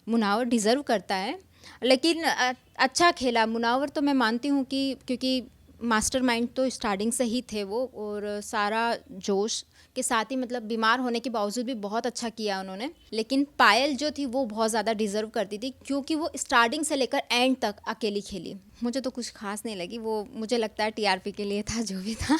Munawar deserve करता है, लेकिन अच्छा खेला मुनावर तो मैं मानती हूँ कि क्योंकि मास्टरमाइंड तो स्टार्टिंग से ही थे वो, और सारा जोश के साथ ही मतलब बीमार होने के बावजूद भी बहुत अच्छा किया उन्होंने। लेकिन पायल जो थी वो बहुत ज़्यादा डिज़र्व करती थी, क्योंकि वो स्टार्टिंग से लेकर एंड तक अकेली खेली। मुझे तो कुछ खास नहीं लगी वो, मुझे लगता है टीआरपी के लिए था जो भी था।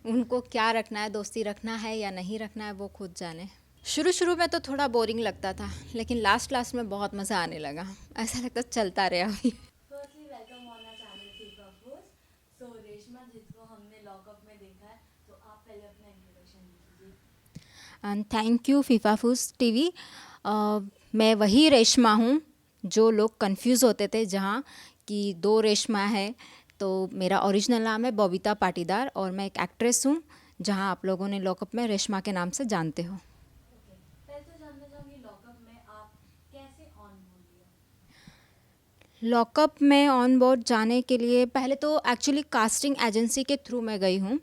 उनको क्या रखना है, दोस्ती रखना है या नहीं रखना है वो खुद जाने। शुरू शुरू में तो थोड़ा बोरिंग लगता था, लेकिन लास्ट लास्ट में बहुत मज़ा आने लगा, ऐसा लगता चलता रहे अभी। Firstly welcome on our channel FIFA foods. So Reshma जिसको हमने लॉकअप में देखा है, तो आप पहले अपना इंट्रोडक्शन दीजिए। And thank you FIFA foods TV. मैं वही रेशमा हूँ जो लोग कंफ्यूज होते थे, जहाँ कि दो रेशमा है। तो मेरा ओरिजिनल नाम है बबीता पाटीदार और मैं एक एक्ट्रेस हूँ, जहाँ आप लोगों ने लॉकअप में रेशमा के नाम से जानते हो। ओके, पहले तो जानना चाहूँगी लॉकअप में आप कैसे ऑन बोल लिया। लॉकअप में ऑन बोर्ड जाने के लिए पहले तो एक्चुअली कास्टिंग एजेंसी के थ्रू मैं गई हूँ।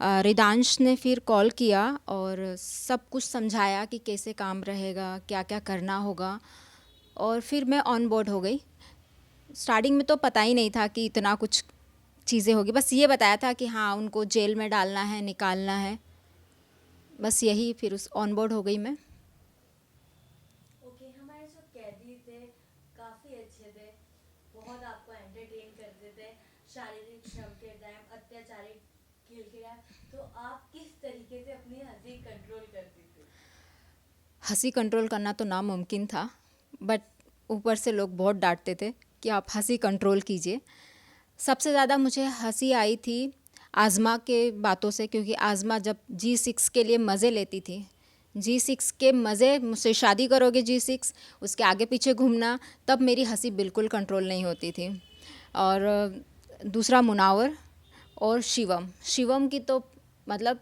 रिदांश ने फिर कॉल किया और सब कुछ समझाया कि कैसे काम रहेगा, क्या क्या करना होगा, और फिर मैं ऑन बोर्ड हो गई। स्टार्टिंग में तो पता ही नहीं था कि इतना कुछ चीज़ें होगी, बस ये बताया था कि हाँ उनको जेल में डालना है, निकालना है, बस यही। फिर उस ऑन बोर्ड हो गई मैं। ओके, हमारे जो कैदी थे काफ़ी अच्छे थे, बहुत आपको एंटरटेन करते थे, शारीरिक श्रम के टाइम, अत्याचारी खेल के टाइम, तो आप किस तरीके से अपनी हंसी कंट्रोल करती थी। हंसी कंट्रोल करना तो नामुमकिन था, बट ऊपर से लोग बहुत डांटते थे कि आप हंसी कंट्रोल कीजिए। सबसे ज़्यादा मुझे हंसी आई थी आज़मा के बातों से, क्योंकि आज़मा जब G6 के लिए मज़े लेती थी, G6 के मज़े, मुझसे शादी करोगे G6, उसके आगे पीछे घूमना, तब मेरी हंसी बिल्कुल कंट्रोल नहीं होती थी। और दूसरा मुनावर और शिवम, शिवम की तो मतलब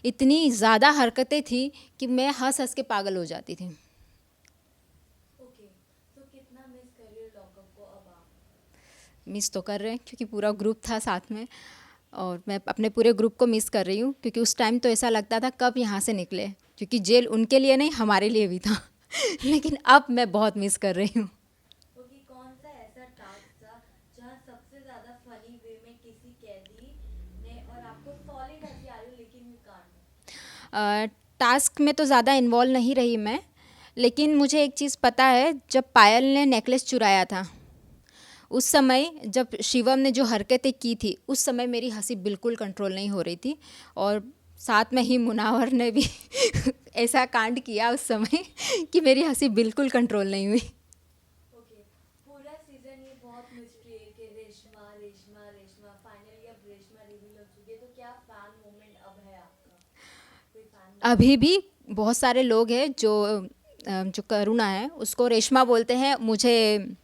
इतनी ज़्यादा हरकतें थी कि मैं हंस हंस के पागल हो जाती थी। ओके, तो कितना मिस कर रही हो लॉकअप को अब आप। मिस तो कर रहे हैं क्योंकि पूरा ग्रुप था साथ में, और मैं अपने पूरे ग्रुप को मिस कर रही हूँ, क्योंकि उस टाइम तो ऐसा लगता था कब यहाँ से निकले, क्योंकि जेल उनके लिए नहीं हमारे लिए भी था। लेकिन अब मैं बहुत मिस कर रही हूँ। ओके, कौन सा ऐसा टास्क था जहाँ सबसे ज़्यादा फनी वे में किसी कैदी ने और आपको सॉलिड हंसी आ रही हो लेकिन यू कांट। टास्क में तो ज़्यादा इन्वॉल्व नहीं रही मैं, लेकिन मुझे एक चीज़ पता है, जब पायल ने नेकलेस चुराया था उस समय, जब शिवम ने जो हरकतें की थी उस समय मेरी हंसी बिल्कुल कंट्रोल नहीं हो रही थी, और साथ में ही मुनावर ने भी ऐसा कांड किया उस समय कि मेरी हंसी बिल्कुल कंट्रोल नहीं हुई। ओके, पूरा सीजन ये बहुत मिस्ट्री है कि रेशमा रेशमा रेशमा, फाइनली अब रेशमा रिवील हो चुकी है, तो क्या फैन मोमेंट अब है आपका, कोई फैन मोमेंट। अभी भी बहुत सारे लोग हैं जो करुणा है उसको रेशमा बोलते हैं, मुझे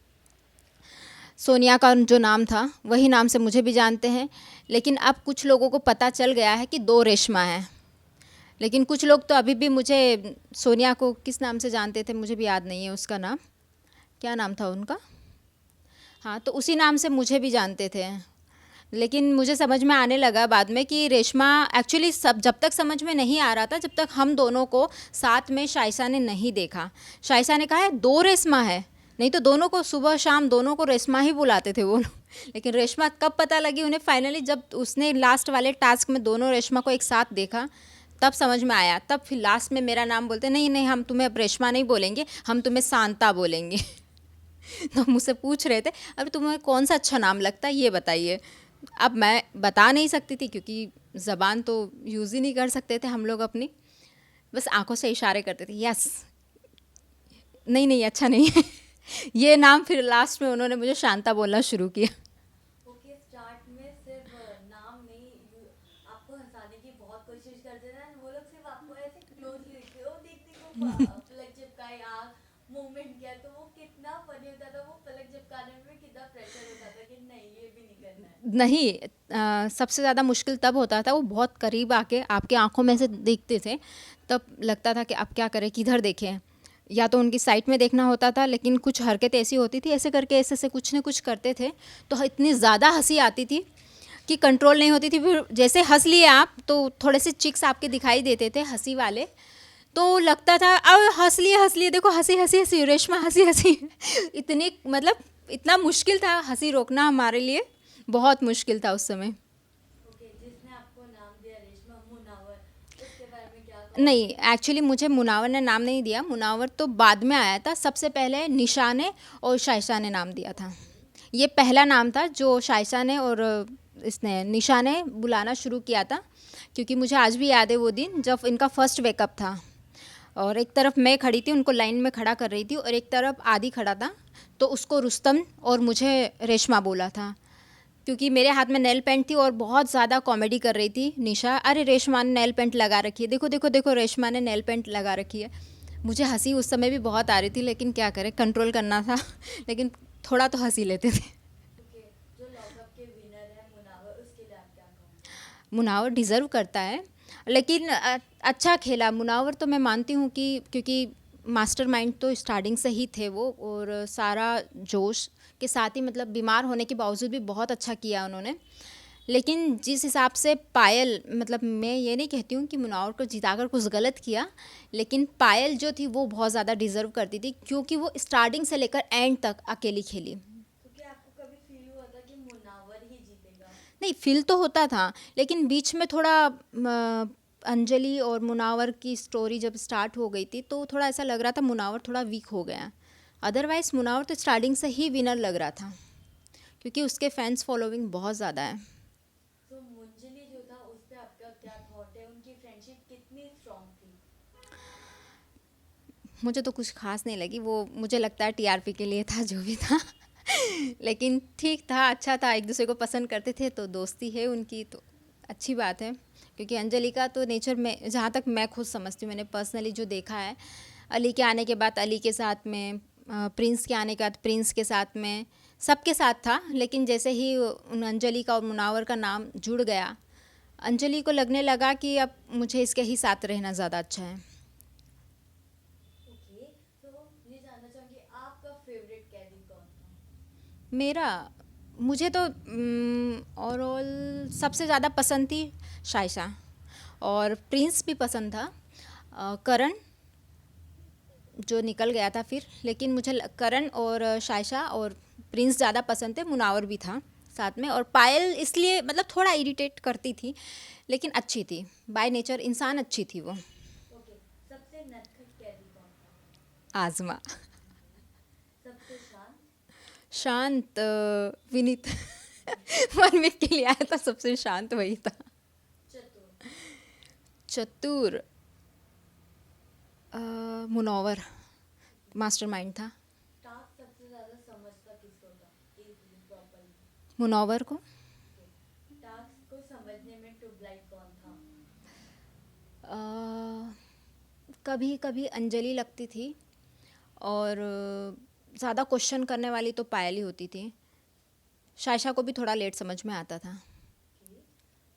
सोनिया का जो नाम था वही नाम से मुझे भी जानते हैं। लेकिन अब कुछ लोगों को पता चल गया है कि दो रेशमा हैं, लेकिन कुछ लोग तो अभी भी मुझे सोनिया को किस नाम से जानते थे मुझे भी याद नहीं है उसका नाम, क्या नाम था उनका, हाँ तो उसी नाम से मुझे भी जानते थे। लेकिन मुझे समझ में आने लगा बाद में कि रेशमा एक्चुअली, सब जब तक समझ में नहीं आ रहा था, जब तक हम दोनों को साथ में शाइसा ने नहीं देखा। शाइसा ने कहा है दो रेशमा है, नहीं तो दोनों को सुबह शाम दोनों को रेशमा ही बुलाते थे वो लोग। लेकिन रेशमा कब पता लगी उन्हें, फाइनली जब उसने लास्ट वाले टास्क में दोनों रेशमा को एक साथ देखा तब समझ में आया। तब फिर लास्ट में मेरा नाम बोलते, नहीं नहीं हम तुम्हें अब रेशमा नहीं बोलेंगे, हम तुम्हें शांता बोलेंगे। तो मुझसे पूछ रहे थे अब तुम्हें कौन सा अच्छा नाम लगता है ये बताइए। अब मैं बता नहीं सकती थी, क्योंकि ज़बान तो यूज़ ही नहीं कर सकते थे हम लोग अपनी, बस आंखों से इशारे करते थे यस, नहीं नहीं अच्छा नहीं है। ये नाम फिर लास्ट में उन्होंने मुझे शांता बोलना शुरू किया। ओके, स्टार्ट में सिर्फ नाम नहीं आपको हंसाने की बहुत कोशिश करते थे, वो लोग सिर्फ आपको ऐसे क्लोजली देखते, ओ देख देख वो पलक झपकाए आँख मूवमेंट किया, तो वो कितना फनी होता था, वो पलक झपकाने में कितना प्रेशर होता था कि नहीं ये भी नहीं करना है। नहीं, सबसे ज़्यादा मुश्किल तब होता था वो बहुत करीब आके आपके आंखों में से देखते थे, तब लगता था कि अब क्या करें, किधर देखें, या तो उनकी साइड में देखना होता था। लेकिन कुछ हरकत ऐसी होती थी, ऐसे करके ऐसे से कुछ न कुछ करते थे, तो इतनी ज़्यादा हंसी आती थी कि कंट्रोल नहीं होती थी। फिर जैसे हंस लिए आप तो थोड़े से चिक्स आपके दिखाई देते थे हंसी वाले, तो लगता था अब हंस लिए देखो, हंसी हंसी हंसी रेशमा हंसी हंसी इतनी मतलब इतना मुश्किल था हंसी रोकना हमारे लिए, बहुत मुश्किल था उस समय। ओके, जिसने आपको नाम दिया रेशमा मुनावर, उसके बारे में क्या नहीं, कहोगे? एक्चुअली मुझे मुनावर ने नाम नहीं दिया, मुनावर तो बाद में आया था। सबसे पहले निशा ने और शाइशा ने नाम दिया था। ये पहला नाम था जो शाइशा ने और इसने निशा ने बुलाना शुरू किया था, क्योंकि मुझे आज भी याद है वो दिन जब इनका फर्स्ट वेकअप था। और एक तरफ मैं खड़ी थी, उनको लाइन में खड़ा कर रही थी, और एक तरफ आदि खड़ा था। तो उसको रुस्तम और मुझे रेशमा बोला था, क्योंकि मेरे हाथ में नेल पेंट थी और बहुत ज़्यादा कॉमेडी कर रही थी निशा, अरे रेशमा ने नेल पेंट लगा रखी है, देखो देखो देखो रेशमा ने नेल पेंट लगा रखी है। मुझे हंसी उस समय भी बहुत आ रही थी, लेकिन क्या करें, कंट्रोल करना था लेकिन थोड़ा तो हंसी लेते थे। ओके, जो लॉकअप के विनर है मुनावर, उसके लिए आप क्या कहोगे? मुनावर डिज़र्व करता है, लेकिन अच्छा खेला मुनावर, तो मैं मानती हूँ कि क्योंकि मास्टरमाइंड तो स्टार्टिंग से ही थे वो, और सारा जोश के साथ ही मतलब बीमार होने के बावजूद भी बहुत अच्छा किया उन्होंने। लेकिन जिस हिसाब से पायल, मतलब मैं ये नहीं कहती हूँ कि मुनावर को जिताकर कुछ गलत किया, लेकिन पायल जो थी वो बहुत ज़्यादा डिज़र्व करती थी, क्योंकि वो स्टार्टिंग से लेकर एंड तक अकेली खेली। तो क्या आपको कभी फील हुआ था कि मुनावर ही जीतेगा? नहीं, फील तो होता था, लेकिन बीच में थोड़ा अंजलि और मुनावर की स्टोरी जब स्टार्ट हो गई थी तो थोड़ा ऐसा लग रहा था मुनावर थोड़ा वीक हो गया। अदरवाइज़ मुनावर तो स्टार्टिंग से ही विनर लग रहा था, क्योंकि उसके फैंस फॉलोइंग बहुत ज़्यादा है। तो मुंजली जो था उस पे आपका क्या थॉट है? उनकी फ्रेंडशिप कितनी स्ट्रांग थी? मुझे तो कुछ खास नहीं लगी वो, मुझे लगता है टीआरपी के लिए था जो भी था लेकिन ठीक था, अच्छा था, एक दूसरे को पसंद करते थे तो दोस्ती है उनकी तो अच्छी बात है। क्योंकि अंजलि का तो नेचर में, जहाँ तक मैं खुद समझती हूँ, मैंने पर्सनली जो देखा है, अली के आने के बाद अली के साथ में, प्रिंस के आने के बाद प्रिंस के साथ में, सबके साथ था, लेकिन जैसे ही उन अंजलि का और मुनावर का नाम जुड़ गया, अंजलि को लगने लगा कि अब मुझे इसके ही साथ रहना ज़्यादा अच्छा है। ओके, तो ये जानना चाहूंगी आपका फेवरेट कैदी कौन था? मेरा, मुझे तो ओवरऑल सबसे ज़्यादा पसंद थी शाइशा, और प्रिंस भी पसंद था। करण जो निकल गया था फिर, लेकिन मुझे करण और शाइशा और प्रिंस ज़्यादा पसंद थे, मुनावर भी था साथ में, और पायल इसलिए मतलब थोड़ा इरिटेट करती थी, लेकिन अच्छी थी, बाय नेचर इंसान अच्छी थी वो। ओके, सबसे नटखट कैदी कौन था? आज़मा। सबसे शांत? शांत विनीत 1 वीक के लिए आया था, सबसे शांत वही था। चतुर? चतुर मुनव्वर, मास्टरमाइंड था। टास्क सबसे ज्यादा समझता किसको था? Easily, properly? मुनव्वर को। ओके, टास्क को समझने में ट्यूबलाइट कौन था? कभी कभी अंजलि लगती थी, और ज़्यादा क्वेश्चन करने वाली तो पायल ही होती थी। शायशा को भी थोड़ा लेट समझ में आता था। ओके,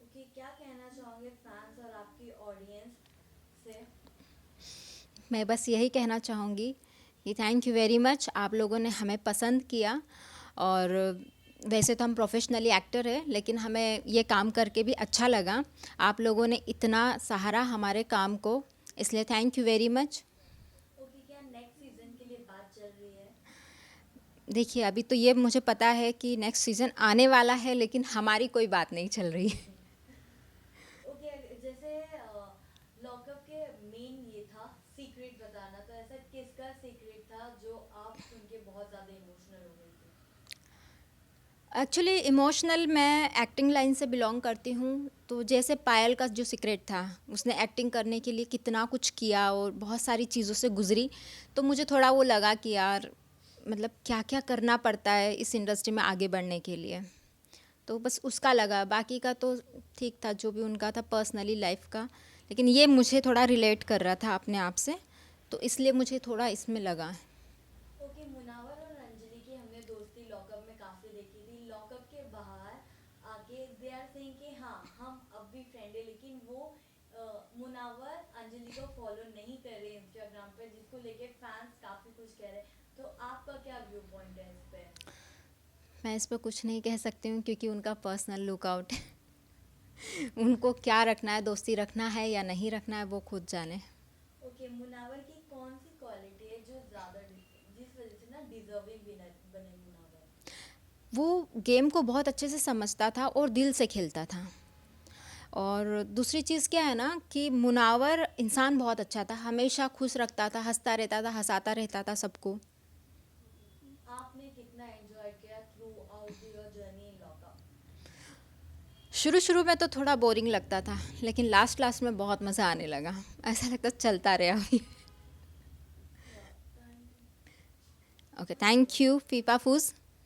ओके, क्या कहना चाहोगे फैंस और आपकी ऑडियंस से? मैं बस यही कहना चाहूँगी कि थैंक यू वेरी मच, आप लोगों ने हमें पसंद किया। और वैसे तो हम प्रोफेशनली एक्टर हैं, लेकिन हमें ये काम करके भी अच्छा लगा। आप लोगों ने इतना सहारा हमारे काम को, इसलिए thank you very much. Okay, क्या नेक्स्ट सीजन के लिए बात चल रही है? देखिए, अभी तो ये मुझे पता है कि नेक्स्ट सीज़न आने वाला है, लेकिन हमारी कोई बात नहीं चल रही है। ओके, जैसे लॉकअप के मेन ये था सीक्रेट बताना, तो ऐसा किसका सीक्रेट था जो आप सुन के बहुत ज्यादा इमोशनल हो गई थी? एक्चुअली इमोशनल मैं एक्टिंग लाइन से बिलोंग करती हूँ, तो जैसे पायल का जो सीक्रेट था, उसने एक्टिंग करने के लिए कितना कुछ किया और बहुत सारी चीज़ों से गुजरी, तो मुझे थोड़ा वो लगा कि यार मतलब क्या क्या करना पड़ता है इस इंडस्ट्री में आगे बढ़ने के लिए, तो बस उसका लगा। बाकी का तो ठीक था, जो भी उनका था पर्सनली लाइफ का, लेकिन ये मुझे थोड़ा रिलेट कर रहा था अपने आप से, तो इसलिए मुझे थोड़ा इसमें लगा। ओके, मुनावर और अंजलि की हमने दोस्ती लॉकअप में काफी देखी थी। लॉकअप के बाहर आके दे आर सेइंग कि हाँ हम अब भी फ्रेंड है, लेकिन वो मुनावर अंजलि को फॉलो नहीं कर रहे इंस्टाग्राम पे, जिसको लेके फैंस काफी कुछ कह रहे हैं। तो आपका क्या व्यू पॉइंट है इस पे? मैं इस पर कुछ नहीं कह सकती हूँ, क्योंकि उनका पर्सनल लुकआउट है। उनको क्या रखना है, दोस्ती रखना है या नहीं रखना है, वो खुद जाने। ओके, ओके, मुनावर की कौन सी क्वालिटी है जो ज़्यादा जिस वजह से ना डिजर्विंग विनर बने मुनावर? वो गेम को बहुत अच्छे से समझता था और दिल से खेलता था। और दूसरी चीज़ क्या है ना कि मुनावर इंसान बहुत अच्छा था, हमेशा खुश रखता था, हंसता रहता था, हंसाता रहता था सबको। आपने कितना एंजॉय किया through out your journey in lockup? शुरू शुरू में तो थोड़ा बोरिंग लगता था, लेकिन लास्ट लास्ट में बहुत मज़ा आने लगा। ऐसा लगता चलता रहे अभी। Okay, thank you FIFA फूज।